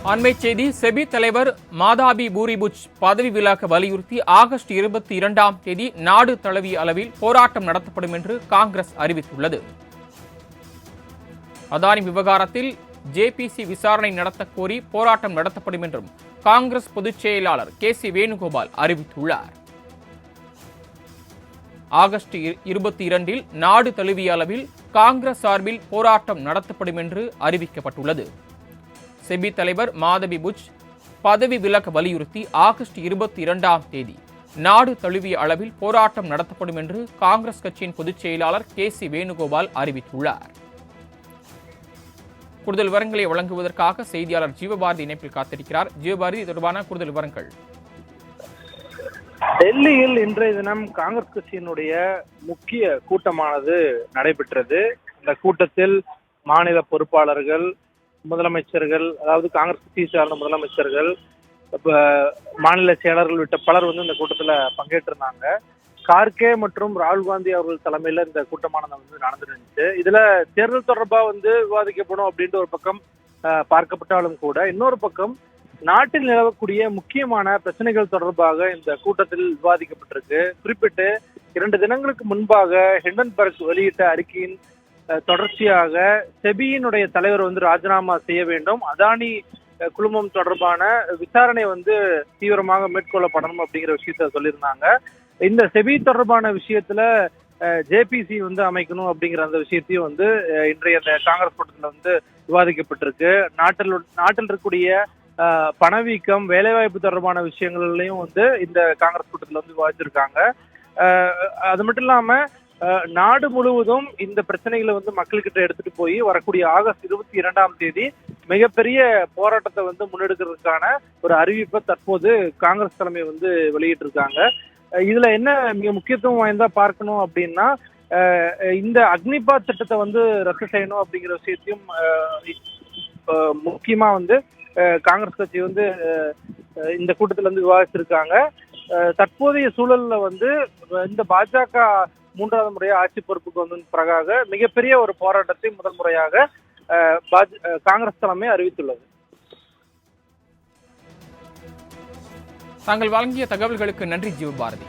அண்மை செய்தி. செபி தலைவர் மாதாபி பூரிபுஜ் பதவி விலக வலியுறுத்தி ஆகஸ்ட் 22ஆம் தேதி நாடு தழுவிய அளவில் போராட்டம் நடத்தப்படும் என்று காங்கிரஸ் அறிவித்துள்ளது. அதானி விவகாரத்தில் ஜேபிசி விசாரணை நடத்த கோரி போராட்டம் நடத்தப்படும் என்றும் காங்கிரஸ் பொதுச் செயலாளர் KC வேணுகோபால் அறிவித்துள்ளார். ஆகஸ்ட் 22இல் நாடு தழுவிய அளவில் காங்கிரஸ் சார்பில் போராட்டம் நடத்தப்படும் என்று அறிவிக்கப்பட்டுள்ளது. செபி தலைவர் மாதவி புஜ் பதவி விலக வலியுறுத்தி ஆகஸ்ட் 22ஆம் தேதி நாடு தழுவிய அளவில் போராட்டம் நடத்தப்படும் என்று காங்கிரஸ் கட்சியின் பொதுச் செயலாளர் KC வேணுகோபால் அறிவித்துள்ளார். கூடுதல் விவரங்களை வழங்குவதற்காக செய்தியாளர் ஜீவபாரதி இணைப்பில் காத்திருக்கிறார். ஜீவபாரதி, தொடர்பான கூடுதல் விவரங்கள். டெல்லியில் இன்றைய தினம் காங்கிரஸ் கட்சியினுடைய முக்கிய கூட்டமானது நடைபெற்றது. இந்த கூட்டத்தில் மாநில பொறுப்பாளர்கள், முதலமைச்சர்கள், அதாவது காங்கிரஸ் கட்சியை சார்ந்த முதலமைச்சர்கள், மாநில செயலர்கள் உள்ளிட்ட பலர் இந்த கூட்டத்தில் பங்கேற்றிருந்தாங்க. கார்கே மற்றும் ராகுல் காந்தி அவர்கள் தலைமையில இந்த கூட்டமானது நடந்துருந்துச்சு. இதுல தேர்தல் தொடர்பா விவாதிக்கப்படும் அப்படின்ட்டு ஒரு பக்கம் பார்க்கப்பட்டாலும் கூட, இன்னொரு பக்கம் நாட்டில் நிலவக்கூடிய முக்கியமான பிரச்சனைகள் தொடர்பாக இந்த கூட்டத்தில் விவாதிக்கப்பட்டிருக்கு. குறிப்பிட்டு 2 தினங்களுக்கு முன்பாக ஹிண்டன்பர்க் வெளியிட்ட அறிக்கையின் தொடர்ச்சியாக செபியினுடைய தலைவர் ராஜினாமா செய்ய வேண்டும், அதானி குழுமம் தொடர்பான விசாரணை தீவிரமாக மேற்கொள்ளப்படணும் அப்படிங்கிற விஷயத்த சொல்லியிருந்தாங்க. இந்த செபி தொடர்பான விஷயத்துல ஜேபிசி அமைக்கணும் அப்படிங்கிற அந்த விஷயத்தையும் இன்றைய காங்கிரஸ் கூட்டத்தில் விவாதிக்கப்பட்டிருக்கு. நாட்டில் இருக்கக்கூடிய பணவீக்கம், வேலைவாய்ப்பு தொடர்பான விஷயங்கள்லையும் இந்த காங்கிரஸ் கூட்டத்தில் விவாதிச்சிருக்காங்க. அது மட்டும் இல்லாம நாடு முழுவதும் இந்த பிரச்சனைகளை மக்கள்கிட்ட எடுத்துட்டு போய் வரக்கூடிய ஆகஸ்ட் 22ஆம் தேதி மிகப்பெரிய போராட்டத்தை முன்னெடுக்கிறதுக்கான ஒரு அறிவிப்பை தற்போது காங்கிரஸ் தலைமை வெளியிட்டிருக்காங்க. இதுல என்ன மிக முக்கியத்துவம் வாய்ந்தா பார்க்கணும் அப்படின்னா, இந்த அக்னிபாத் திட்டத்தை ரத்து செய்யணும் அப்படிங்கிற விஷயத்தையும் முக்கியமா காங்கிரஸ் கட்சி இந்த கூட்டத்துல விவாதிச்சிருக்காங்க. தற்போதைய சூழல்ல இந்த பாஜக 3வது முறையா ஆட்சி பொறுப்புக்கு பிறகாக மிகப்பெரிய ஒரு போராட்டத்தை முதல் முறையாக காங்கிரஸ் தலைமை அறிவித்துள்ளது. தாங்கள் வழங்கிய தகவல்களுக்கு நன்றி ஜீவபாரதி.